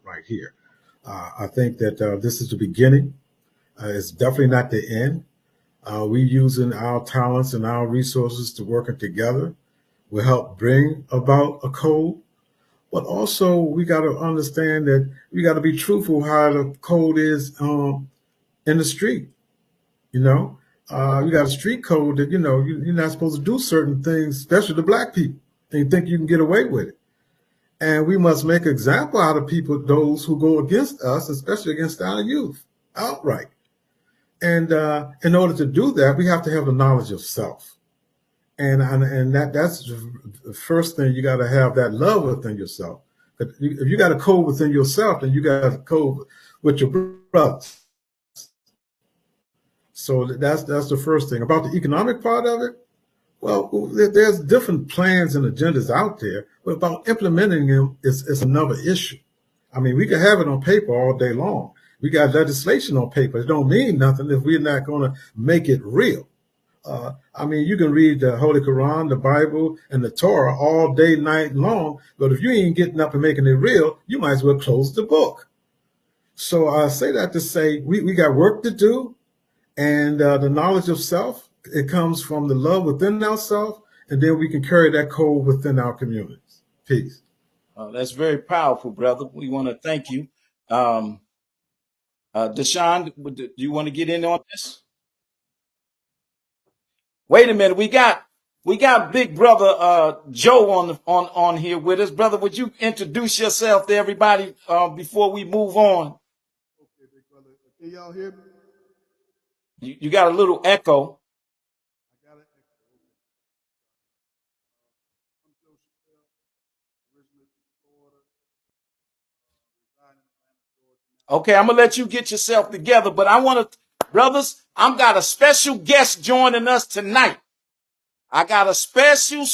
right here. I think that this is the beginning. It's definitely not the end. We using our talents and our resources to working together will help bring about a code. But also we got to understand that we got to be truthful how the code is in the street. You know, you got a street code that you're not supposed to do certain things, especially to black people, and you think you can get away with it. And we must make an example out of people, those who go against us, especially against our youth, outright. And in order to do that, we have to have the knowledge of self. And that's the first thing. You got to have that love within yourself. If you got a code within yourself, then you got a code with your brothers. So that's the first thing. About the economic part of it, well, there's different plans and agendas out there, but about implementing them is another issue. I mean, we can have it on paper all day long. We got legislation on paper. It don't mean nothing if we're not going to make it real. I mean, you can read the Holy Quran, the Bible, and the Torah all day, night long, but if you ain't getting up and making it real, you might as well close the book. So I say that to say we got work to do, and the knowledge of self, it comes from the love within ourselves, and then we can carry that code within our communities. Peace. That's very powerful, brother. We want to thank you. Deshaun, do you want to get in on this? Wait a minute. We got big brother Joe on here with us. Brother, would you introduce yourself to everybody before we move on? Okay, big brother. Can y'all hear me? You got a little echo. I got an echo. I'm Joe Chappelle, originally from Florida, residing in Atlanta, Georgia. Okay, I'm gonna let you get yourself together, but I want to, brothers, I've got a special guest joining us tonight. I got a special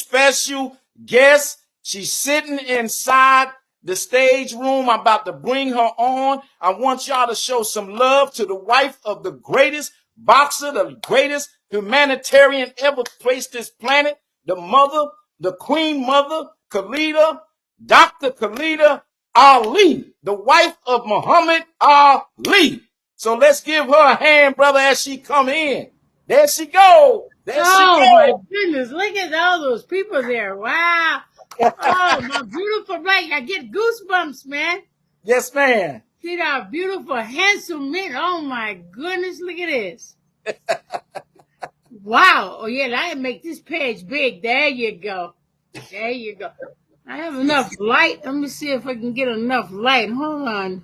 guest. She's sitting inside the stage room. I'm about to bring her on. I want y'all to show some love to the wife of the greatest boxer, the greatest humanitarian ever placed this planet, the mother, the queen mother, Khalillah, Dr. Khalillah Ali, the wife of Muhammad Ali. So let's give her a hand, brother, as she come in. There she go. There she go. My goodness, look at all those people there. Wow. Oh, my beautiful wife. I get goosebumps, man. Yes, ma'am. See that beautiful, handsome men. Oh, my goodness, look at this. Wow. Oh, yeah, I can make this page big. There you go. There you go. I have enough light. Let me see if I can get enough light. Hold on.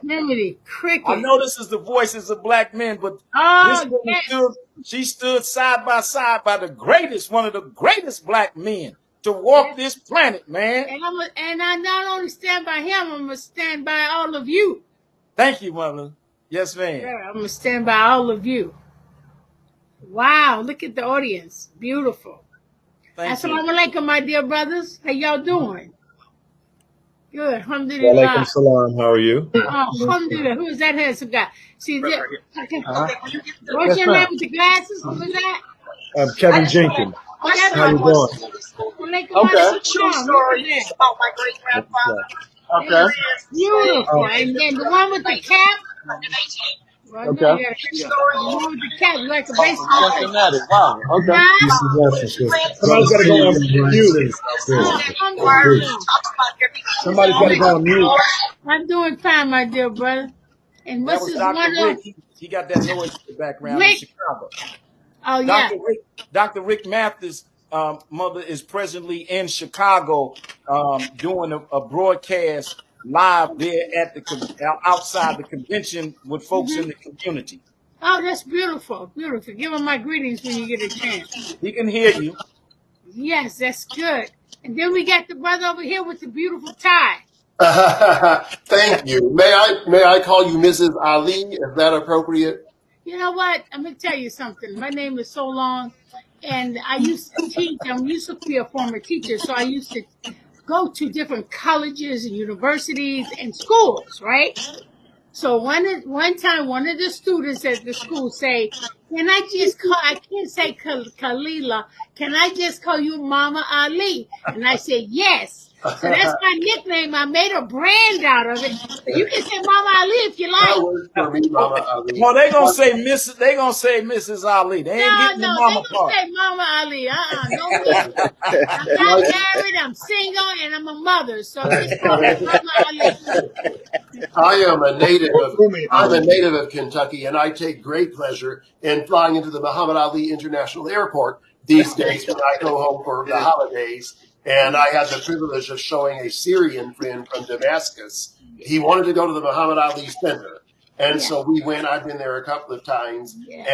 Memory cricket. I know this is the voices of black men, but this woman she stood side by side by the greatest, one of the greatest black men to walk this planet, man. And I not only stand by him, I'm gonna stand by all of you. Thank you, mother. Yes, ma'am. Yeah, I'm gonna stand by all of you. Wow, look at the audience. Beautiful. Assalamu alaikum, my dear brothers. How y'all doing? Good. Alhamdulillah. Walaikum salam. How are you? Alhamdulillah. Who is that handsome guy? See, what's your name with the glasses? Who is that? Kevin Jenkins. How you doing? Okay. True story about my great grandfather. Okay. Beautiful. And then the one with the cap. Okay. The one with the cap, like a baseball player. Wow. Okay. Somebody's got to go on mute. Somebody's got to go on mute. I'm doing fine, my dear brother. And what's his one? He got that noise in the background Rick. in Chicago. Oh, yeah. Dr. Rick Mathis' mother is presently in Chicago doing a broadcast live there at outside the convention with folks in the community. Oh, that's beautiful. Beautiful. Give him my greetings when you get a chance. He can hear you. Yes, that's good. And then we got the brother over here with the beautiful tie. Thank you. May I call you Mrs. Ali? Is that appropriate? You know what? I'm going to tell you something. My name is so long, and I used to teach. I used to be a former teacher, so I used to go to different colleges and universities and schools, right? So one time, one of the students at the school say, "Can I just call? I can't say Khalillah. Can I just call you Mama Ali?" And I said, "Yes." So that's my nickname. I made a brand out of it. So you can say Mama Ali if you like. That works for me, Mama Ali. Well, they gonna say Mrs. They gonna say Mrs. Ali. They ain't getting the No, mama they gonna part. say Mama Ali. No me. I'm not married. I'm single, and I'm a mother. So just call me Mama Ali. I'm a native of Kentucky, and I take great pleasure in flying into the Muhammad Ali International Airport these days when I go home for the holidays. And I had the privilege of showing a Syrian friend from Damascus. He wanted to go to the Muhammad Ali Center. And so we went. I've been there a couple of times, and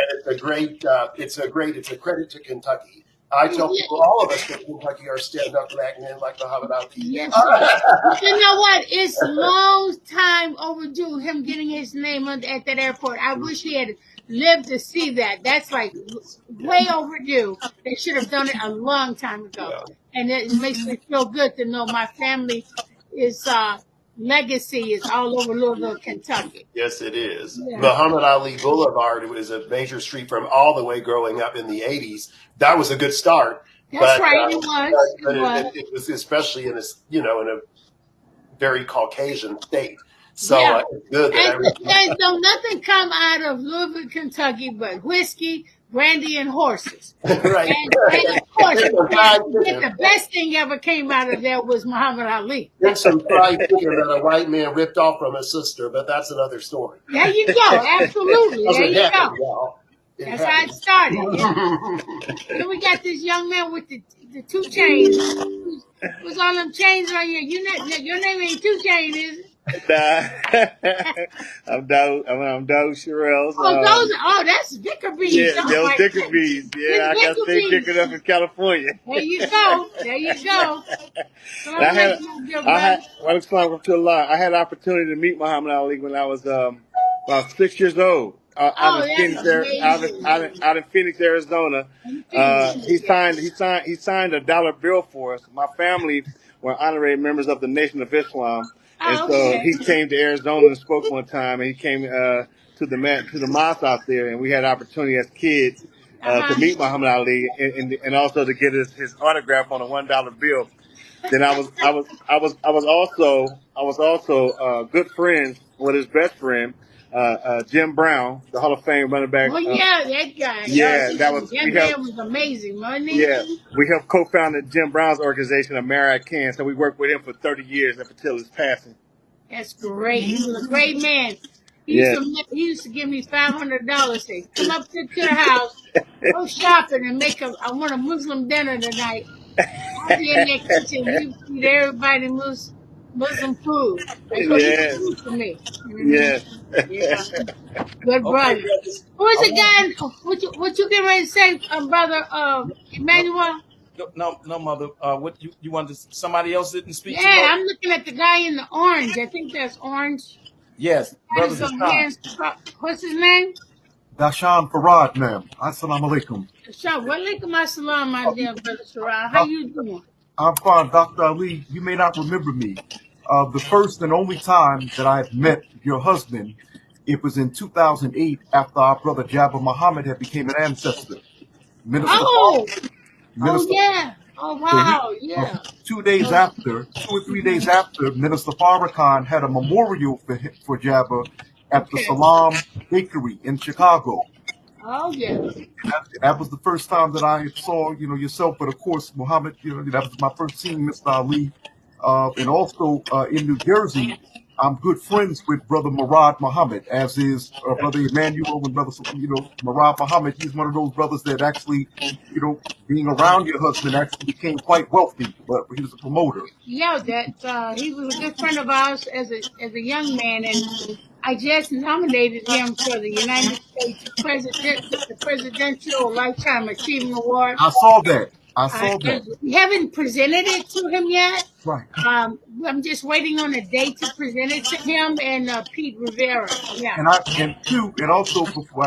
it's a credit to Kentucky. I tell people, all of us in Kentucky are stand-up black men like Muhammad Ali. Yes. You know what? It's long time overdue, him getting his name at that airport. I wish he had lived to see that. That's like way overdue. They should have done it a long time ago. And it makes me feel good to know my family is legacy is all over Louisville, Kentucky. Yes, it is. Yeah. Muhammad Ali Boulevard is a major street from all the way growing up in the 80s. That was a good start. That's right. It was. It was especially in in a very Caucasian state. So it's good that don't nothing come out of Louisville, Kentucky, but whiskey, brandy, and horses. Right. And of course, the best thing ever came out of there was Muhammad Ali. And some fried chicken that a white man ripped off from his sister, but that's another story. There you go. Absolutely. There you go. That's how it started. Then we got this young man with the 2 chains. Who's all them chains on you? Your name ain't 2 Chains, is it? I'm Doug Sherrills. That's Vicar Bees. Yeah, those Vicar Bees. Yeah, I got to stay picking up in California. There you go. I had the opportunity to meet Muhammad Ali when I was about 6 years old. Out in Phoenix, Arizona. He signed a dollar bill for us. My family were honorary members of the Nation of Islam. And so he came to Arizona and spoke one time, and he came to the mosque out there, and we had opportunity as kids to meet Muhammad Ali and also to get his autograph on a $1 bill. Then I was also good friends with his best friend, Jim Brown, the Hall of Fame running back. Oh yeah, that guy. Yeah, Jim Brown was amazing, wasn't he? Yeah, we helped co-founded Jim Brown's organization, American, so we worked with him for 30 years up until his passing. That's great. He was a great man. He used to give me $500. Say, come up to the house, go shopping, and I want a Muslim dinner tonight. I'll be in that kitchen. You feed everybody Muslim food. They cook food for me. Yeah. Good brother. Who is the guy? What you getting ready to say, brother Emmanuel? No, mother. What you wanted? Somebody else didn't speak. Yeah, I'm looking at the guy in the orange. I think that's orange. Yes, brother. What's his name? Dashan Farad, ma'am. Assalamu alaikum. Dashan, walaikum assalam, my dear brother Farad. How you doing? I'm fine, Dr. Ali. You may not remember me. The first and only time that I met your husband, it was in 2008 after our brother Jabbar Muhammad had became an ancestor. Minister. Yeah. Oh, wow. Yeah. 2 or 3 days after, Minister Farrakhan had a memorial for Jabbar at the Salam Bakery in Chicago. Oh, yeah. That was the first time that I saw, yourself, but of course, Muhammad, that was my first seeing Mr. Ali. And also in New Jersey, I'm good friends with Brother Murad Muhammad, as is Brother Emmanuel and Brother, Murad Muhammad. He's one of those brothers that actually, being around your husband actually became quite wealthy, but he was a promoter. Yeah, he was a good friend of ours as a young man, and I just nominated him for the United States Presidential Lifetime Achievement Award. I saw that. We haven't presented it to him yet. Right. I'm just waiting on a date to present it to him and Pete Rivera. Yeah. And also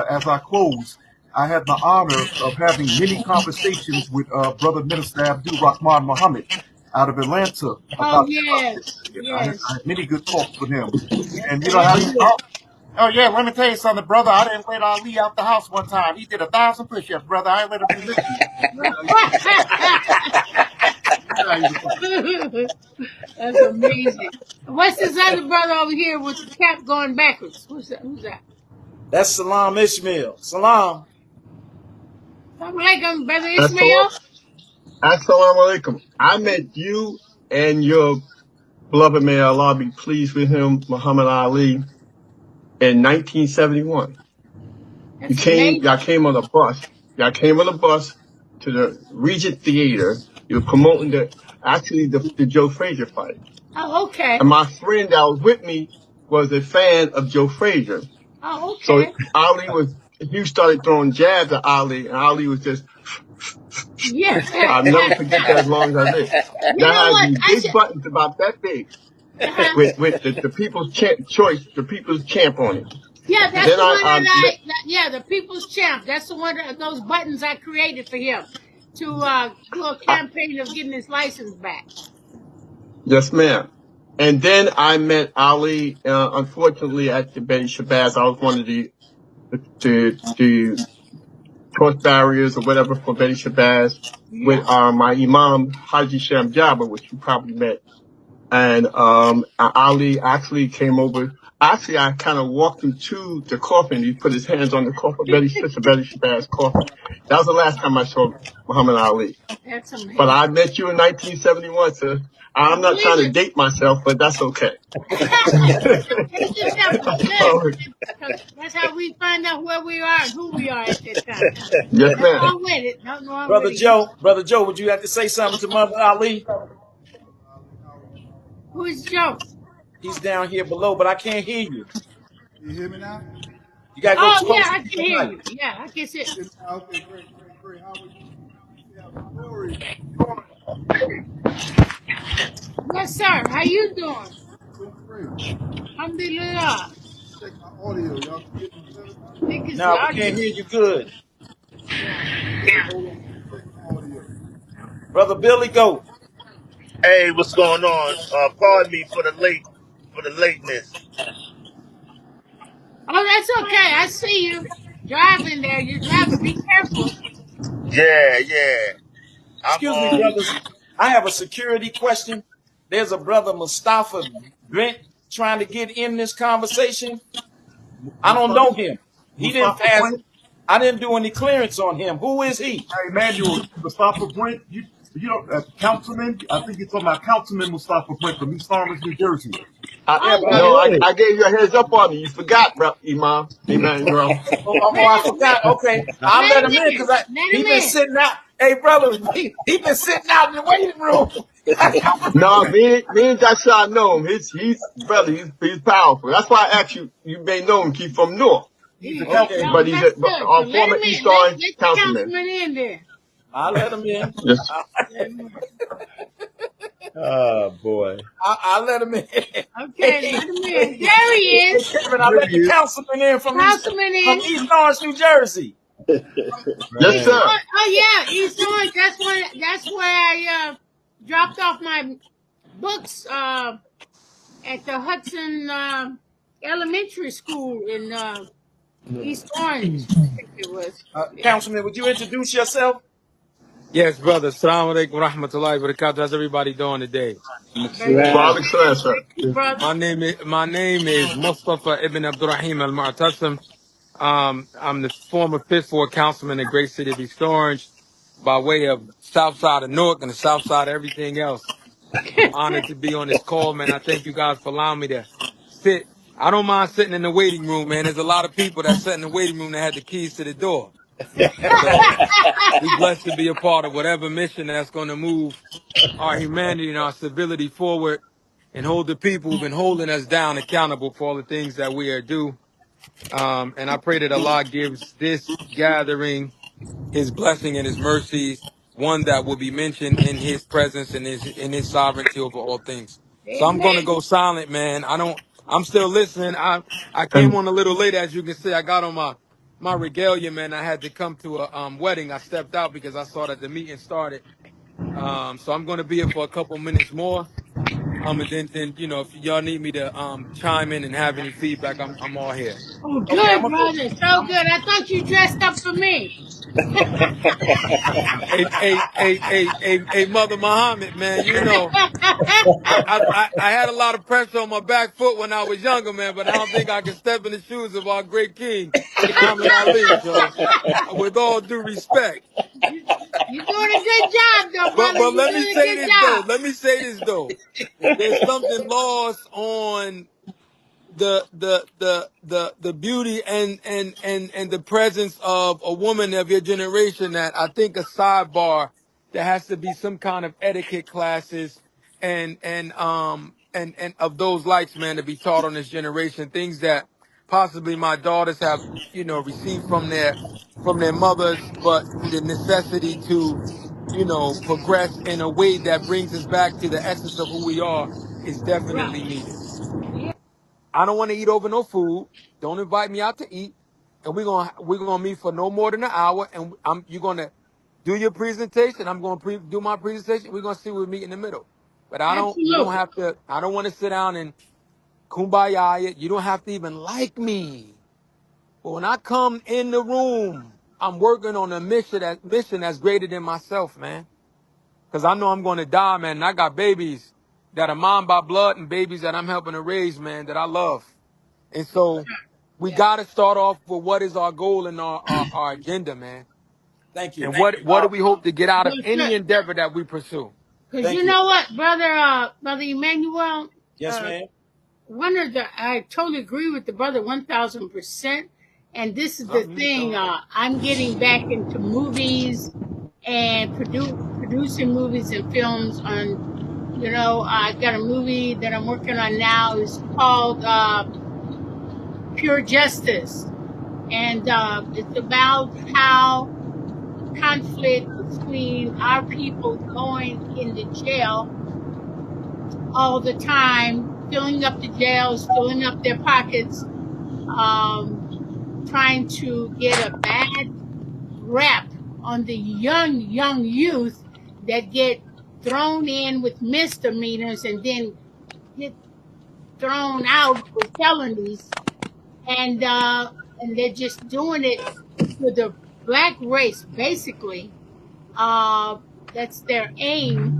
as I close, I had the honor of having many conversations with Brother Minister Abdul Rahman Muhammad out of Atlanta. Oh yes. I had many good talks with him. And Oh yeah, let me tell you something, brother. I didn't let Ali out the house one time. He did 1,000 push-ups, brother. I ain't let him do nothing. That's amazing. What's this other brother over here with the cap going backwards? Who's that? Who's that? That's Salam Ishmael. Salam. Assalamualaikum, brother Ishmael. Assalamu alaikum. I met you and your beloved, may Allah be pleased with him, Muhammad Ali, in 1971. Y'all came on a bus. Y'all came on a bus to the Regent Theater. You were promoting the Joe Frazier fight. Oh, okay. And my friend that was with me was a fan of Joe Frazier. Oh, okay. So you started throwing jabs at Ali, and Ali was just, yeah. I'll never forget that as long as I live. Y'all had these big buttons about that big with the People's Choice, the People's Champ on it. Yeah, that's the one the People's Champ. That's the one those buttons I created for him to do a campaign of getting his license back. Yes, ma'am. And then I met Ali, unfortunately, at the Betty Shabazz. I was one of the cross barriers or whatever for Betty Shabazz with my Imam Haji Sham Jabba, which you probably met. And Ali actually came over. Actually, I kind of walked him to the coffin. He put his hands on the coffin, Sister Betty Shabazz coffin. That was the last time I saw Muhammad Ali. That's amazing. But I met you in 1971, sir. I'm not trying to date myself, but that's okay. That's how we find out where we are and who we are at that time. Yes, ma'am. Brother Joe, would you have to say something to Muhammad Ali? Who is Joe? He's down here below, but I can't hear you. You hear me now? You gotta go close. Yeah, I can hear you. Yeah, I can see it. Okay, great. How are you? Yes, sir. How you doing? Doing great. Alhamdulillah. Check my audio. Y'all can get me better? No, we can't hear you good. Brother Billy, go. Hey, what's going on? Pardon me for the lateness. Oh, that's okay. I see you driving there. You're driving. Be careful. Yeah. Excuse me, brothers. I have a security question. There's a brother, Mustafa Brent, trying to get in this conversation. I don't know him. He didn't pass. I didn't do any clearance on him. Who is he? Hey, Emmanuel, Mustafa Brent, you know, Councilman, I think you're talking about Councilman Mustafa Brent from East Orange, New Jersey. I gave you a heads up on it. You forgot, bro, Imam. Emmanuel. I forgot. Okay. I'll let him in because he been sitting out. Hey, brother, he been sitting out in the waiting room. No, me and Joshua know him. He's powerful. That's why I asked you. You may know him. He's from North, but he's a former East Orange councilman. In there. I'll let him in. Yes. Oh boy. I'll let him in. Okay, let him in. There he is. Kevin, I let the councilman in from East Orange, New Jersey. Yes, sir. Oh yeah, East Orange. That's where I dropped off my books at the Hudson Elementary School in East Orange. I think it was. Councilman, would you introduce yourself? Yes, brother. Assalamu alaikum wa rahmatullahi wa barakatuh. How's everybody doing today? My name is Mustafa ibn Abdurrahim al-Mu'tasim. I'm the former 5th Ward councilman in the great city of East Orange by way of south side of Newark and the south side of everything else. I'm honored to be on this call, man. I thank you guys for allowing me to sit. I don't mind sitting in the waiting room, man. There's a lot of people that sit in the waiting room that had the keys to the door. So we're blessed to be a part of whatever mission that's going to move our humanity and our civility forward and hold the people who've been holding us down accountable for all the things that we are due. And I pray that Allah gives this gathering his blessing and his mercies, one that will be mentioned in his presence and in his sovereignty over all things. So I'm going to go silent, man. I'm still listening. I came on a little late, as you can see. I got on my regalia, man. I had to come to a wedding. I stepped out because I saw that the meeting started. So I'm going to be here for a couple minutes more. And then you know, if y'all need me to chime in and have any feedback, I'm all here. Oh, Okay, I'm good, gonna go. brother. So good. I thought you dressed up for me. Hey, Mother Muhammad, man, you know, I had a lot of pressure on my back foot when I was younger, man, but I don't think I can step in the shoes of our great king, Muhammad Ali. So, with all due respect, you, you're doing a good job, though, but brother. You're let me doing a say good this though. job. Let me say this though. There's something lost on the beauty and the presence of a woman of your generation, that I think a sidebar, there has to be some kind of etiquette classes and of those likes, man, to be taught on this generation, things that possibly my daughters have, you know, received from their mothers, but the necessity to, you know, progress in a way that brings us back to the essence of who we are is Right. definitely needed. Yeah. I don't want to eat over no food. Don't invite me out to eat. And we're gonna meet for no more than an hour. And you're gonna do your presentation. I'm gonna do my presentation. We're gonna see where we meet in the middle. But you don't Absolutely. have to. I don't want to sit down and kumbaya it. You don't have to even like me. But when I come in the room, I'm working on a mission that's greater than myself, man. Because I know I'm gonna die, man. And I got babies that are mine by blood and babies that I'm helping to raise, man, that I love. And so we Yeah. got to start off with what is our goal and our agenda, man. Thank you. And what do we hope to get out of Yes, any sir. endeavor that we pursue? Because Thank you you. know what, brother Emmanuel, Yes, ma'am. I totally agree with the brother 1000%. And this is the Something you thing, thought. I'm getting back into movies and producing movies and films on, I got a movie that I'm working on now. It's called Pure Justice. And it's about how conflict between our people going into jail all the time, filling up the jails, filling up their pockets, trying to get a bad rap on the young youth that get thrown in with misdemeanors and then get thrown out with felonies, and they're just doing it for the black race, basically. Uh, that's their aim,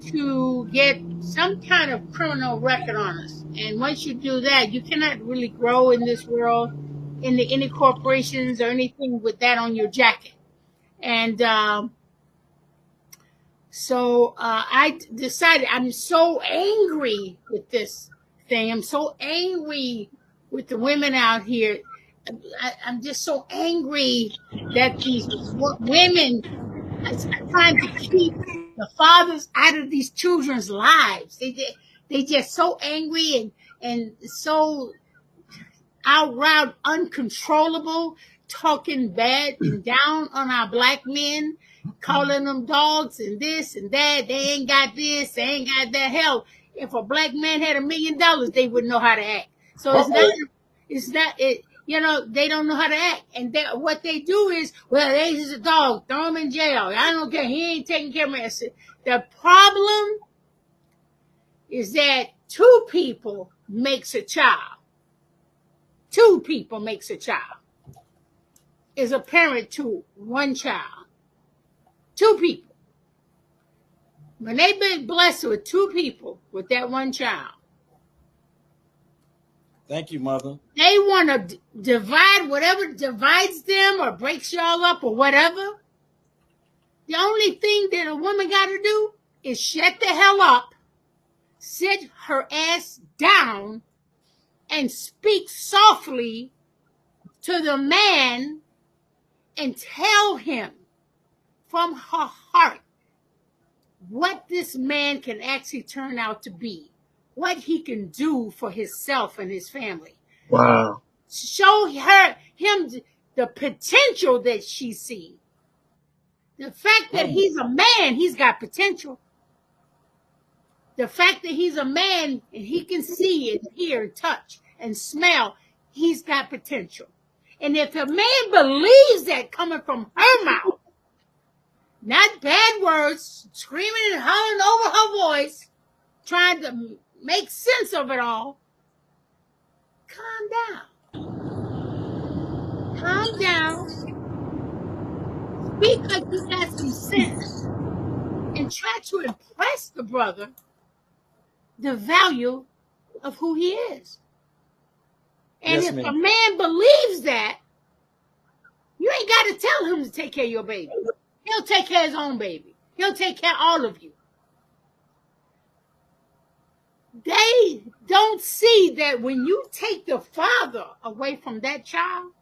to get some kind of criminal record on us. And once you do that, you cannot really grow in this world, in any corporations or anything with that on your jacket. And so I decided, I'm so angry with this thing. I'm so angry with the women out here. I'm just so angry that these women are trying to keep the fathers out of these children's lives. They just so angry and so outright uncontrollable, talking bad and down on our black men, calling them dogs and this and that. They ain't got this, they ain't got that. Hell, if a black man had $1 million, they wouldn't know how to act. So it's not it. They don't know how to act, and what they do is, well, he's a dog, throw him in jail. I don't care. He ain't taking care of me. The problem is that two people makes a child. Two people makes a child. Is a parent to one child. Two people. When they've been blessed with two people with that one child, Thank you, mother. they want to divide whatever divides them or breaks y'all up or whatever. The only thing that a woman got to do is shut the hell up, sit her ass down, and speak softly to the man and tell him from her heart what this man can actually turn out to be, what he can do for himself and his family. Wow. Show him the potential that she sees. The fact that he's a man, he's got potential. The fact that he's a man and he can see and hear and touch and smell, he's got potential. And if a man believes that coming from her mouth, not bad words, screaming and hollering over her voice, trying to make sense of it all, calm down. Calm down. Speak like you got some sense. And try to impress the brother the value of who he is. And if a man believes that, you ain't got to tell him to take care of your baby. He'll take care of his own baby. He'll take care of all of you. They don't see that when you take the father away from that child,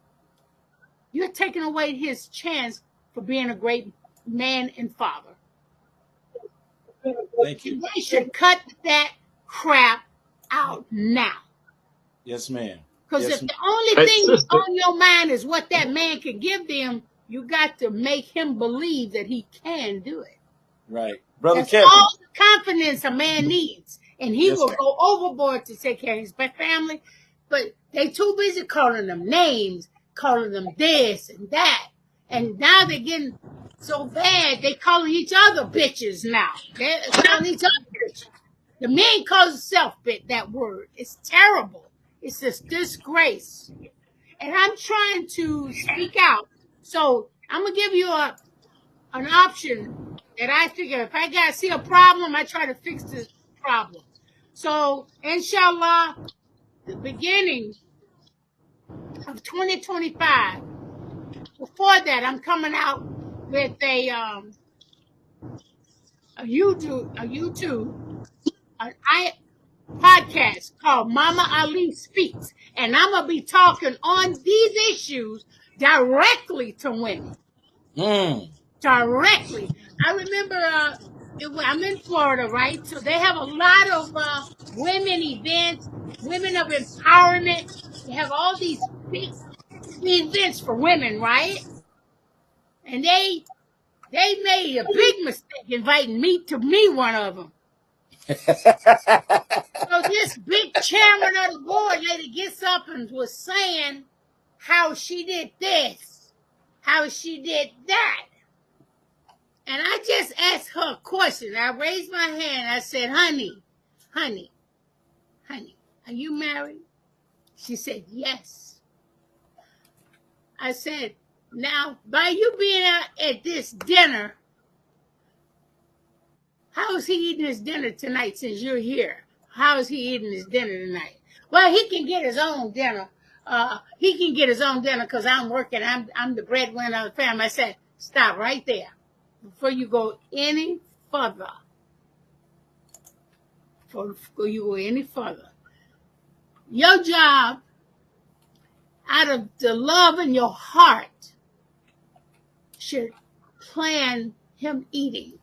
you're taking away his chance for being a great man and father. Thank you. They should cut that crap out now. Yes, ma'am. Because if the only thing on your mind is what that man can give them, you got to make him believe that he can do it. Right. Brother That's Kevin. all the confidence a man needs. And he will go overboard to take care of his family. But they too busy calling them names, calling them this and that. And now they're getting so bad, they calling each other bitches now. They're calling each other bitches. The man calls himself that word. It's terrible. It's a disgrace. And I'm trying to speak out. So I'm going to give you an option that I figure if I see a problem, I try to fix the problem. So, inshallah, the beginning of 2025, before that, I'm coming out with a YouTube podcast called Mama Ali Speaks. And I'm going to be talking on these issues directly to women. Directly. I remember I'm in Florida, right? So they have a lot of women events, women of empowerment. They have all these big events for women, right? And they made a big mistake inviting me to be one of them. So this big chairman of the board lady gets up and was saying how she did this, how she did that. And I just asked her a question. I raised my hand. I said, honey, are you married? She said, yes. I said, now, by you being out at this dinner, how is he eating his dinner tonight since you're here? How is he eating his dinner tonight? Well, he can get his own dinner. He can get his own dinner because I'm working. I'm the breadwinner of the family. I said, stop right there. Before you go any further. Your job, out of the love in your heart, should plan him eating.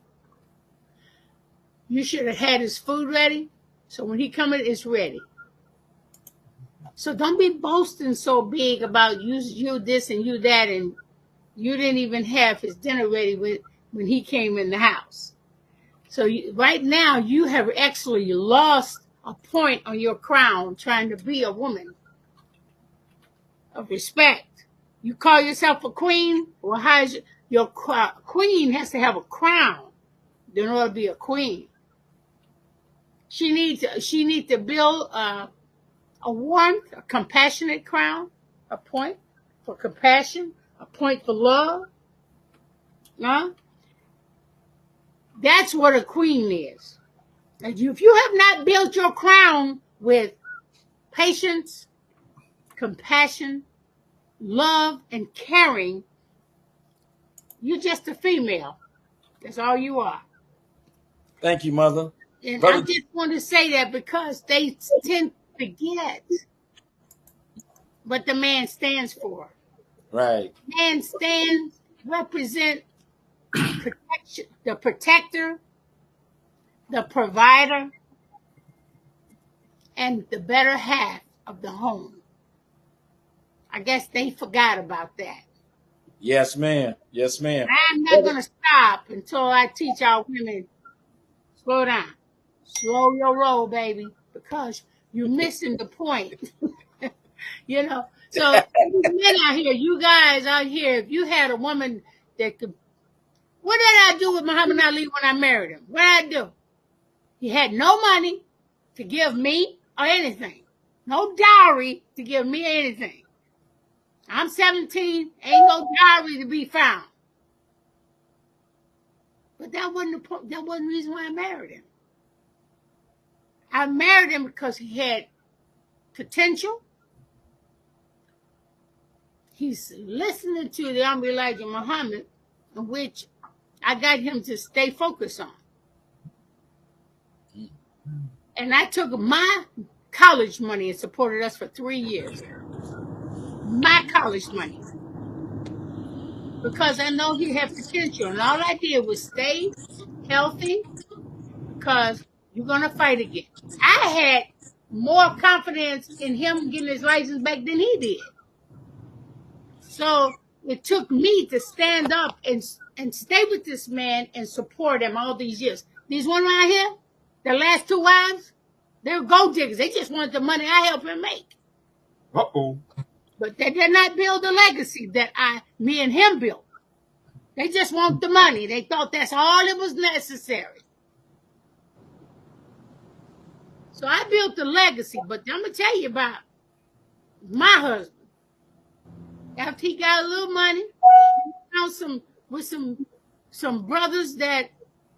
You should have had his food ready, so when he comes, it's ready. So don't be boasting so big about you this and you that, and you didn't even have his dinner ready when he came in the house. So right now, you have actually lost a point on your crown trying to be a woman of respect. You call yourself a queen? Well, your queen has to have a crown in order to be a queen. She needs to build a warm, a compassionate crown, a point for compassion, a point for love. Huh? That's what a queen is. And if you have not built your crown with patience, compassion, love, and caring, you're just a female. That's all you are. Thank you, Mother. And I just want to say that because they tend to forget what the man stands for. Right. Man represent protection, the protector, the provider, and the better half of the home. I guess they forgot about that. Yes, ma'am. Yes, ma'am. I'm not going to stop until I teach our women, slow down. Slow your roll, baby, because you're missing the point. You know, so men out here, you guys out here, if you had a woman that could, what did I do with Muhammad Ali when I married him? What did I do? He had no money to give me or anything. No dowry to give me anything. I'm 17, ain't no dowry to be found. But that wasn't the reason why I married him. I married him because he had potential. He's listening to the Honorable Elijah Muhammad, which I got him to stay focused on. And I took my college money and supported us for 3 years. My college money. Because I know he had potential. And all I did was stay healthy, because you're going to fight again. I had more confidence in him getting his license back than he did. So it took me to stand up and stay with this man and support him all these years. These one right here, the last 2 wives, they were gold diggers. They just wanted the money I helped him make. Uh-oh. But they did not build the legacy that me and him built. They just want the money. They thought that's all it was necessary. So I built the legacy, but I'm going to tell you about my husband. After he got a little money, he found some brothers that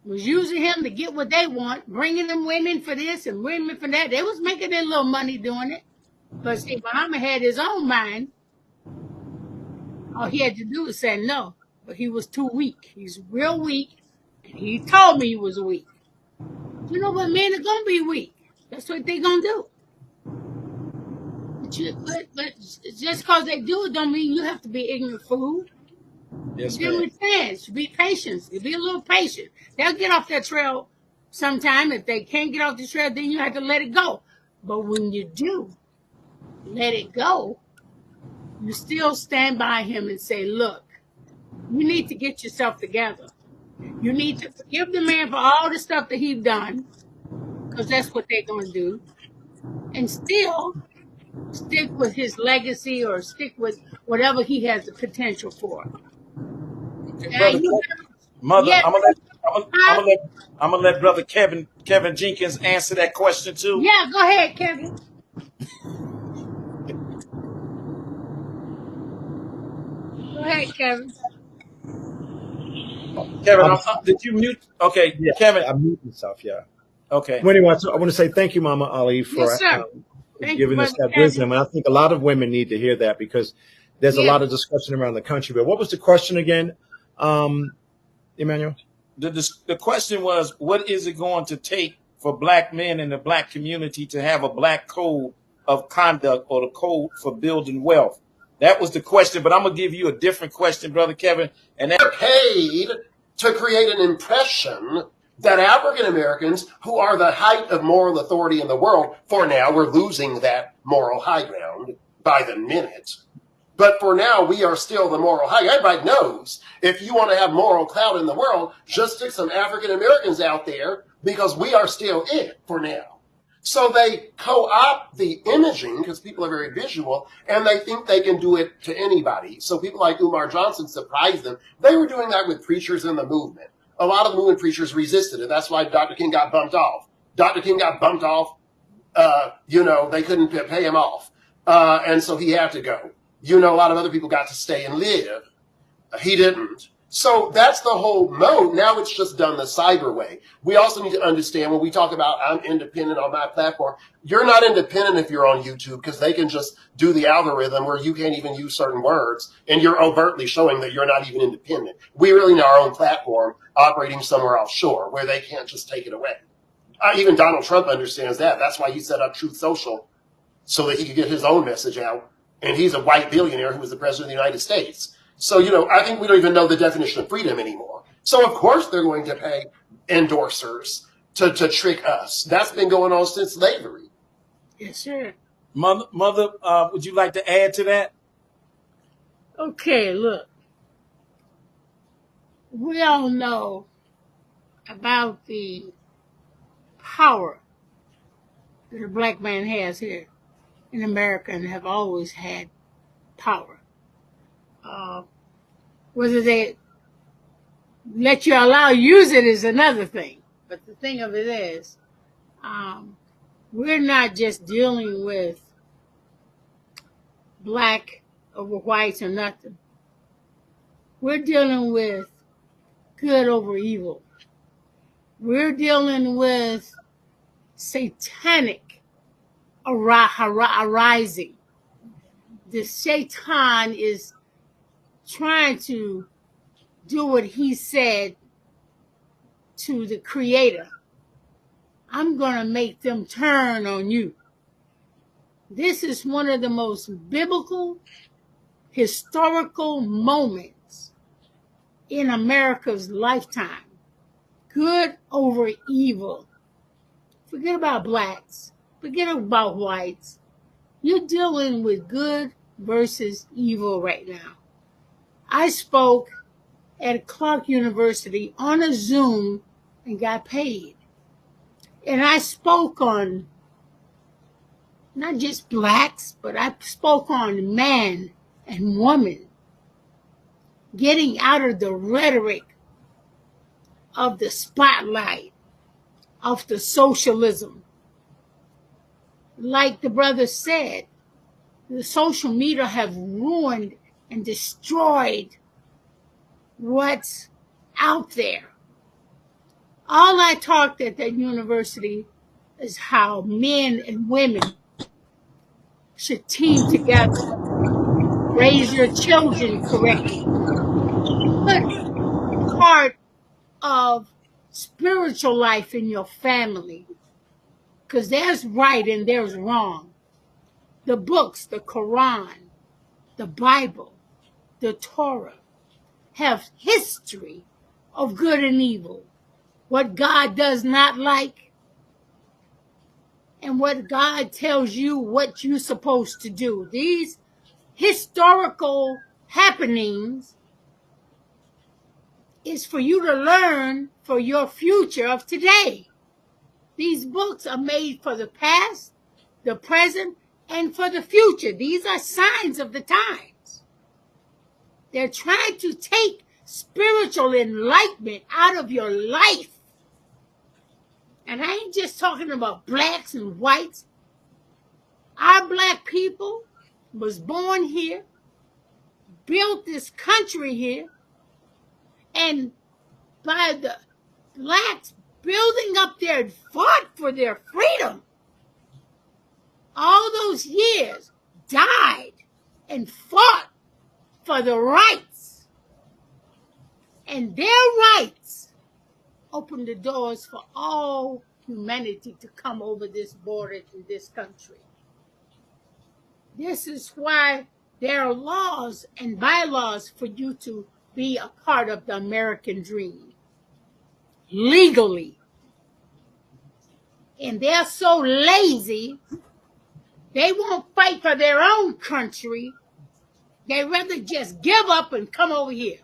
was using him to get what they want, bringing them women for this and women for that. They was making their little money doing it. But see, Muhammad had his own mind. All he had to do was say no. But he was too weak. He's real weak. And he told me he was weak. You know what? Men are going to be weak. That's what they're going to do. But just because they do it don't mean you have to be ignorant fool. Yes, Give them a chance. Be patient. Be a little patient. They'll get off that trail sometime. If they can't get off the trail, then you have to let it go. But when you do let it go, you still stand by him and say, look, you need to get yourself together. You need to forgive the man for all the stuff that he's done, because that's what they're going to do, and still stick with his legacy or stick with whatever he has the potential for. Okay, brother, Mother, yeah, I'm gonna let Brother Kevin Jenkins answer that question too. Yeah, go ahead, Kevin. Go ahead, Kevin. Kevin, did you mute? Okay, yeah, Kevin. I mute myself, yeah. Okay. Well, anyway, so I want to say thank you, Mama Ali, for giving us that wisdom. And I think a lot of women need to hear that, because there's a lot of discussion around the country. But what was the question again, Emmanuel? The question was, what is it going to take for black men in the black community to have a black code of conduct, or the code for building wealth? That was the question, but I'm going to give you a different question, Brother Kevin. And they're paid to create an impression that African Americans, who are the height of moral authority in the world, for now, we're losing that moral high ground by the minute. But for now, we are still the moral high ground. Everybody knows if you want to have moral clout in the world, just stick some African Americans out there, because we are still it for now. So they co-opt the imaging, because people are very visual, and they think they can do it to anybody. So people like Umar Johnson surprised them. They were doing that with preachers in the movement. A lot of movement preachers resisted it. That's why Dr. King got bumped off. Dr. King got bumped off. They couldn't pay him off. And so he had to go. A lot of other people got to stay and live. He didn't. So that's the whole mode. Now it's just done the cyber way. We also need to understand, when we talk about I'm independent on my platform, you're not independent if you're on YouTube, because they can just do the algorithm where you can't even use certain words, and you're overtly showing that you're not even independent. We really need our own platform operating somewhere offshore where they can't just take it away. Even Donald Trump understands that. That's why he set up Truth Social, so that he could get his own message out. And he's a white billionaire who was the president of the United States. So, I think we don't even know the definition of freedom anymore. So, of course, they're going to pay endorsers to trick us. That's been going on since slavery. Yes, sir. Mother, would you like to add to that? Okay, look. We all know about the power that a black man has here in America, and have always had power. Whether they let you use it is another thing. But the thing of it is, We're not just dealing with black over whites or nothing. We're dealing with good over evil. We're dealing with satanic arising. The Satan is trying to do what he said to the Creator. I'm going to make them turn on you. This is one of the most biblical, historical moments in America's lifetime. Good over evil. Forget about blacks. Forget about whites. You're dealing with good versus evil right now. I spoke at Clark University on a Zoom and got paid. And I spoke on not just blacks, but I spoke on man and woman getting out of the rhetoric of the spotlight of the socialism. Like the brother said, the social media have ruined and destroyed what's out there. All I talked at that university is how men and women should team together, raise your children correctly, put part of spiritual life in your family, because there's right and there's wrong. The books, the Quran, the Bible, the Torah, have history of good and evil, what God does not like, and what God tells you what you're supposed to do. These historical happenings is for you to learn for your future of today. These books are made for the past, the present, and for the future. These are signs of the times. They're trying to take spiritual enlightenment out of your life. And I ain't just talking about blacks and whites. Our black people was born here, built this country here, and by the blacks building up there and fought for their freedom, all those years died and fought for the rights. And their rights opened the doors for all humanity to come over this border to this country. This is why there are laws and bylaws for you to be a part of the American dream. Legally. And they're so lazy, they won't fight for their own country. They rather just give up and come over here.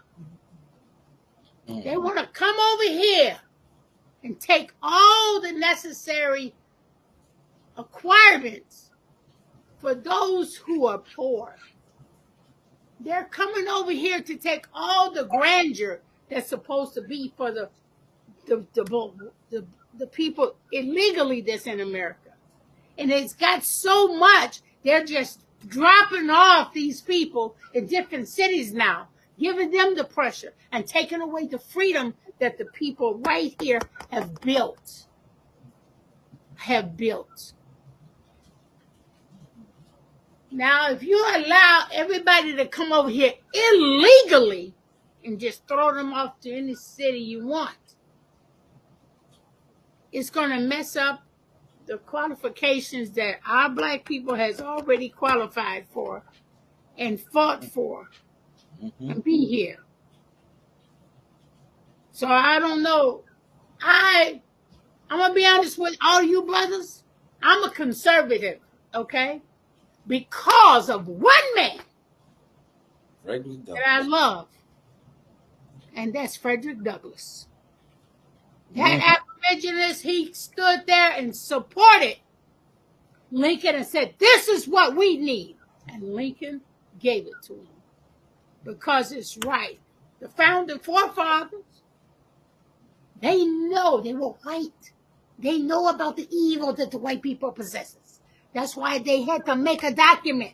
They want to come over here and take all the necessary acquirements for those who are poor. They're coming over here to take all the grandeur that's supposed to be for the people illegally that's in America. And it's got so much, they're just dropping off these people in different cities now, giving them the pressure and taking away the freedom that the people right here have built. Now, if you allow everybody to come over here illegally and just throw them off to any city you want, it's going to mess up the qualifications that our black people has already qualified for and fought for and be here. So I don't know. I'm going to be honest with all you brothers. I'm a conservative, okay? Because of one man that I love, and that's Frederick Douglass. That Aboriginalist, he stood there and supported Lincoln and said, this is what we need. And Lincoln gave it to him because it's right. The founding forefathers, they know they were white. They know about the evil that the white people possesses. That's why they had to make a document,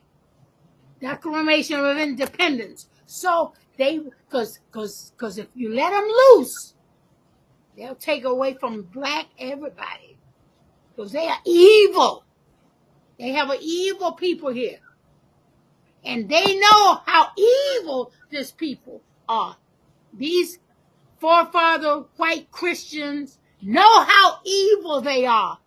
Declaration of Independence. So they, because if you let them loose, they'll take away from black everybody. Because they are evil. They have an evil people here. And they know how evil these people are. These forefather white Christians know how evil they are.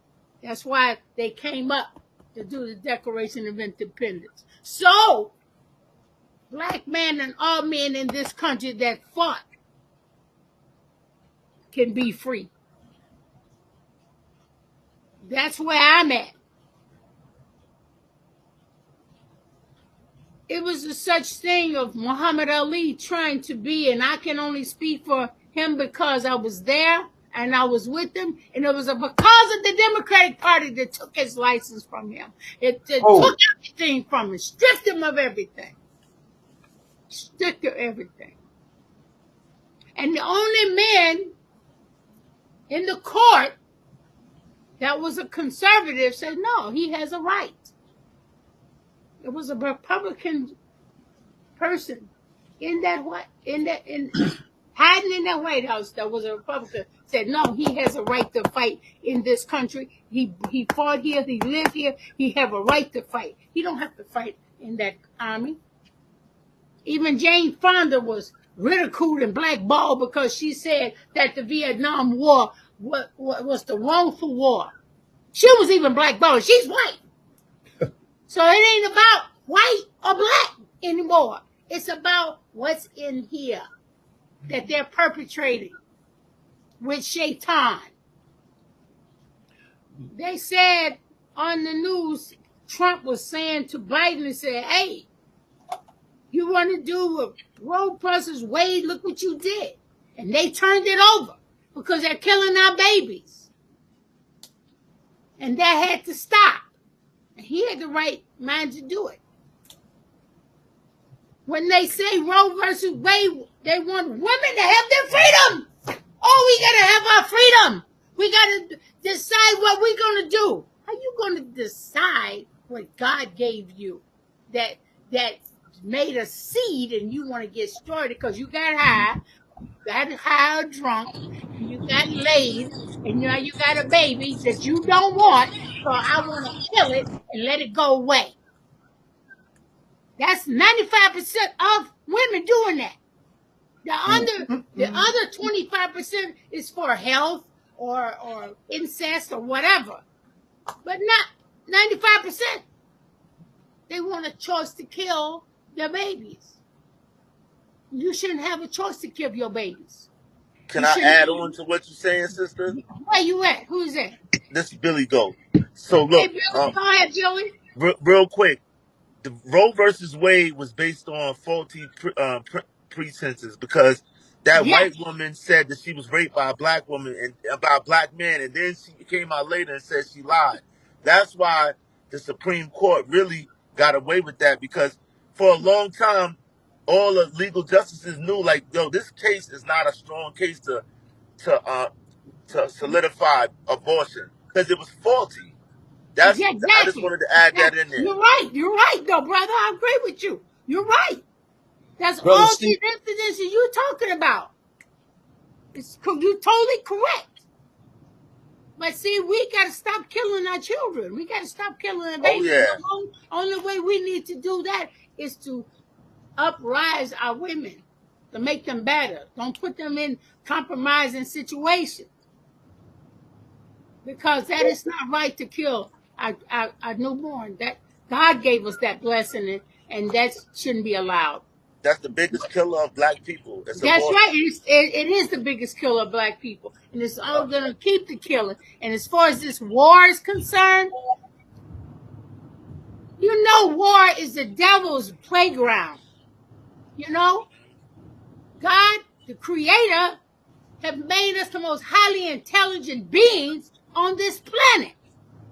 That's why they came up to do the Declaration of Independence. So, black men and all men in this country that fought can be free. That's where I'm at. It was a such thing of Muhammad Ali trying to be, and I can only speak for him because I was there and I was with him, and it was because of the Democratic Party that took his license from him. It took everything from him, stripped him of everything. Stripped of everything. And the only man in the court that was a conservative said, no, he has a right. It was a Republican person hiding in that White House that was a Republican, said no, he has a right to fight in this country. He fought here, he lived here, he have a right to fight. He don't have to fight in that army. Even Jane Fonda was ridiculed and blackballed because she said that the Vietnam War was the wrongful war. She was even blackballed. She's white. So it ain't about white or black anymore. It's about what's in here that they're perpetrating with Shaitan. They said on the news, Trump was saying to Biden, he said, hey, you want to do a Roe versus Wade, look what you did. And they turned it over because they're killing our babies. And that had to stop. And he had the right mind to do it. When they say Roe versus Wade, they want women to have their freedom. Oh, we got to have our freedom. We got to decide what we're going to do. How you going to decide what God gave you that made a seed and you want to get started because you got high or drunk, and you got laid, and now you got a baby that you don't want, so I want to kill it and let it go away. That's 95% of women doing that. The other 25% is for health or incest or whatever. But not 95%. They want a choice to kill their babies. You shouldn't have a choice to kill your babies. Can I add on to what you're saying, sister? Where you at? Who's that? This is Billy Goat. So look, hey, Billy, go ahead, Joey. Real quick, the Roe versus Wade was based on faulty pretenses because that white woman said that she was raped by a black woman and by a black man, and then she came out later and said she lied. That's why the Supreme Court really got away with that, because for a long time, all the legal justices knew, like, yo, this case is not a strong case to solidify abortion because it was faulty. That's exactly. I just wanted to add that in there. You're right, though, brother. I agree with you. You're right. That's brother all Steve. The incidents you're talking about. You're totally correct. But see, we got to stop killing our children. We got to stop killing our babies. Oh, yeah. The only way we need to do that is to uprise our women, to make them better. Don't put them in compromising situations. Because that is not right to kill our newborn. That God gave us that blessing, and that shouldn't be allowed. That's the biggest killer of black people. That's right. It is the biggest killer of black people. And it's all going to keep the killing. And as far as this war is concerned, you know war is the devil's playground. You know? God, the creator, have made us the most highly intelligent beings on this planet.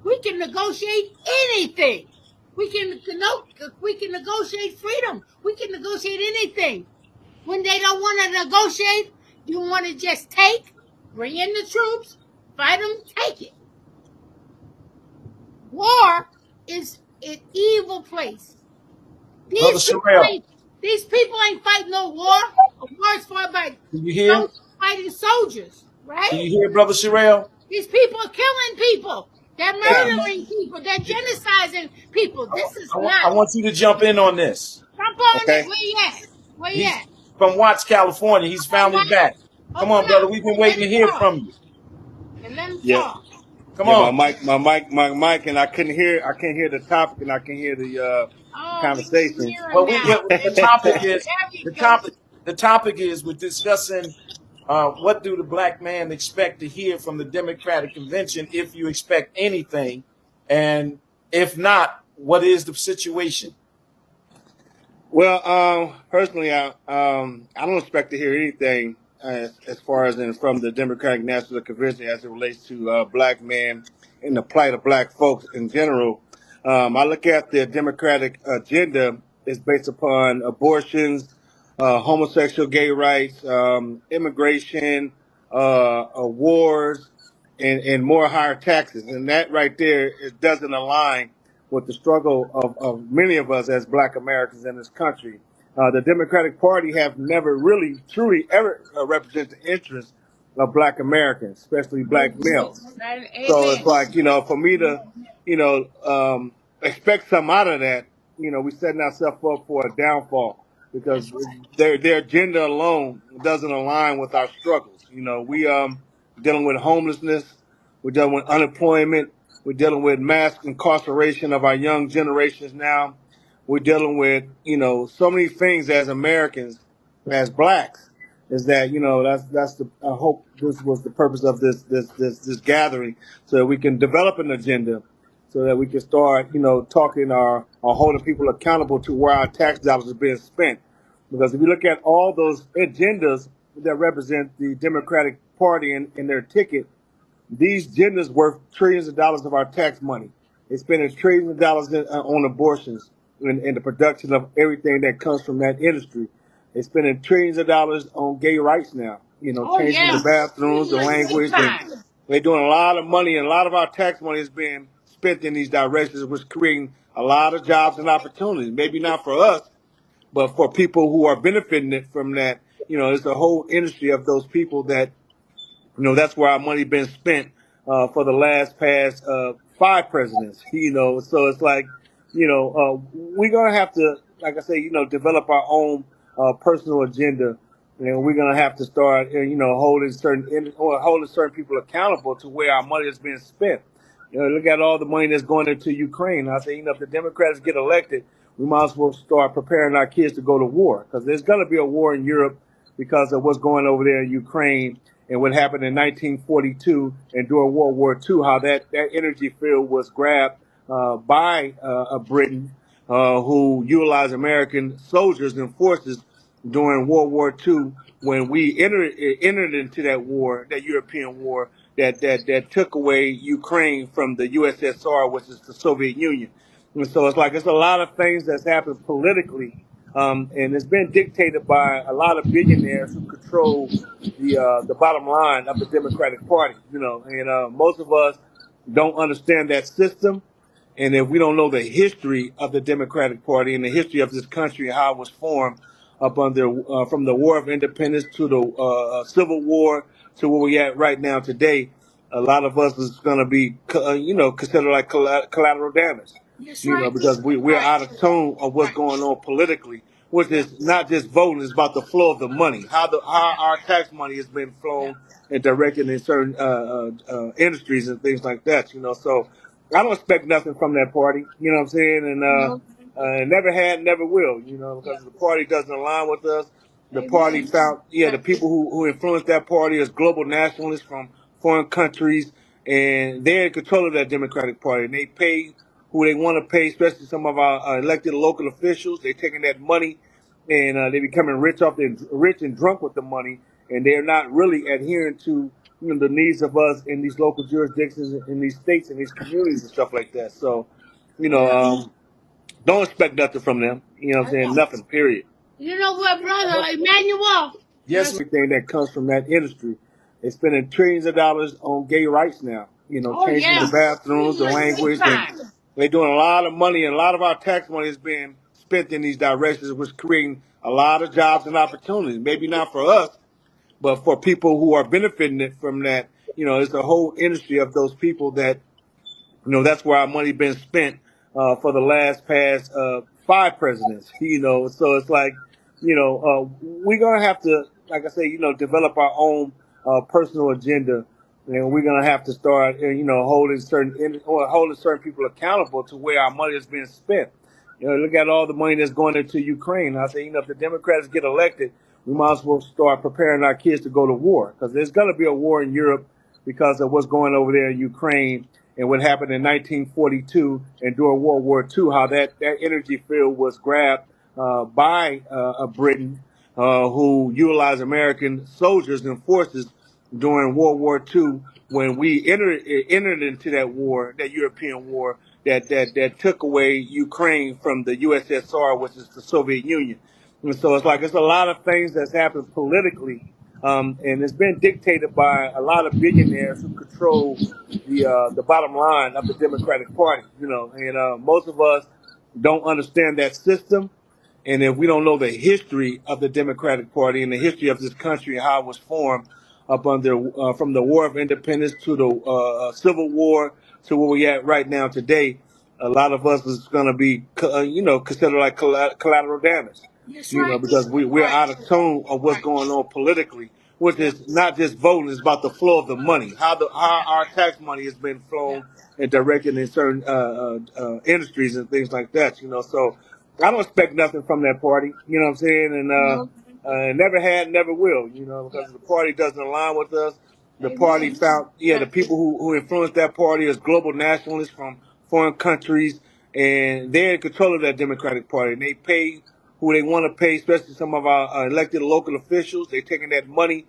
We can negotiate anything. We can negotiate freedom. We can negotiate anything. When they don't want to negotiate, you want to just bring in the troops, Fight them, take it. War is an evil place. Brother Sherelle, These people ain't fighting no war. A war is fought by fighting soldiers, right? Do you hear, Brother Sherelle? These people are killing people. They're murdering people. They're genociding people. This is not. I want you to jump in on this. Jump on it. Where you at? Where you at? From Watts, California. He's finally back. Come on, brother. We've been waiting to hear from you. And let him talk. Come on. My mic, and I can't hear the topic, and I can hear the conversation. Well, the topic is we're discussing what do the black man expect to hear from the Democratic Convention, if you expect anything, and if not, what is the situation? Well, personally, I don't expect to hear anything as far as from the Democratic National Convention as it relates to black men and the plight of black folks in general. I look at the Democratic agenda is based upon abortions, homosexual gay rights, immigration, wars, and more higher taxes. And that right there, it doesn't align with the struggle of many of us as black Americans in this country. The Democratic Party have never really, truly ever represented the interests of black Americans, especially black males. So it's like, for me to, expect something out of that, we're setting ourselves up for a downfall because their agenda alone doesn't align with our struggles. We dealing with homelessness, we're dealing with unemployment, we're dealing with mass incarceration of our young generations now. We're dealing with, so many things as Americans, as blacks, is that, that's the, I hope this was the purpose of this gathering, so that we can develop an agenda, so that we can start, talking or holding people accountable to where our tax dollars are being spent. Because if you look at all those agendas that represent the Democratic Party and their ticket, these agendas worth trillions of dollars of our tax money. They spend trillions of dollars on abortions and the production of everything that comes from that industry. They're spending trillions of dollars on gay rights now, changing the bathrooms, the language. And they're doing a lot of money, and a lot of our tax money is being spent in these directions, which is creating a lot of jobs and opportunities. Maybe not for us, but for people who are benefiting from that. There's a whole industry of those people that, that's where our money been spent for the past 5 presidents. So it's like, we're gonna have to, like I say, develop our own personal agenda, and we're gonna have to start, holding certain people accountable to where our money is being spent. Look at all the money that's going into Ukraine. I say, if the Democrats get elected, we might as well start preparing our kids to go to war, because there's gonna be a war in Europe because of what's going over there in Ukraine and what happened in 1942 and during World War II, how that energy field was grabbed by Britain, who utilized American soldiers and forces during World War II when we entered into that war, that European war that took away Ukraine from the USSR, which is the Soviet Union. And so it's a lot of things that's happened politically. And it's been dictated by a lot of billionaires who control the bottom line of the Democratic Party, and most of us don't understand that system. And if we don't know the history of the Democratic Party and the history of this country and how it was formed up under from the War of Independence to the Civil War to where we at right now today, a lot of us is going to be, considered like collateral damage. Because we're out of tune of what's going on politically, which is not just voting; it's about the flow of the money, how our tax money has been flown and directed in certain industries and things like that. So I don't expect nothing from that party. You know what I'm saying? And never had, never will. Because the party doesn't align with us. The party found, the people who influence that party is global nationalists from foreign countries, and they're in control of that Democratic Party, and they pay who they want to pay, especially some of our elected local officials. They're taking that money and they're becoming rich and drunk with the money, and they're not really adhering to the needs of us in these local jurisdictions, in these states, and these communities and stuff like that. So, don't expect nothing from them. You know what I'm saying? Nothing, period. You know what, brother Emmanuel? Yes. Everything that comes from that industry. They're spending trillions of dollars on gay rights now. Changing the bathrooms, the language, and they're doing a lot of money, and a lot of our tax money is being spent in these directions, which is creating a lot of jobs and opportunities. Maybe not for us, but for people who are benefiting from that. It's a whole industry of those people that that's where our money been spent for the past 5 presidents. So it's like, we're gonna have to, like I say, develop our own personal agenda, and we're gonna have to start, holding certain people accountable to where our money is being spent. Look at all the money that's going into Ukraine. I say, if the Democrats get elected, we might as well start preparing our kids to go to war, because there's gonna be a war in Europe because of what's going over there in Ukraine and what happened in 1942 and during World War II, how that energy field was grabbed by Britain, who utilized American soldiers and forces during World War II when we entered into that war, that European war that took away Ukraine from the USSR, which is the Soviet Union. And so it's a lot of things that's happened politically, and it's been dictated by a lot of billionaires who control the bottom line of the Democratic Party. And most of us don't understand that system. And if we don't know the history of the Democratic Party and the history of this country and how it was formed up under from the War of Independence to the Civil War to where we at right now today, a lot of us is going to be, considered like collateral damage. Because we're out of tune of what's going on politically, which is not just voting; it's about the flow of the money, how our tax money has been flown and directed in certain industries and things like that. So I don't expect nothing from that party. You know what I'm saying? And never had, never will. Because the party doesn't align with us. The party found, the people who influence that party is global nationalists from foreign countries, and they're in control of that Democratic Party, and they pay who they want to pay, especially some of our elected local officials. They're taking that money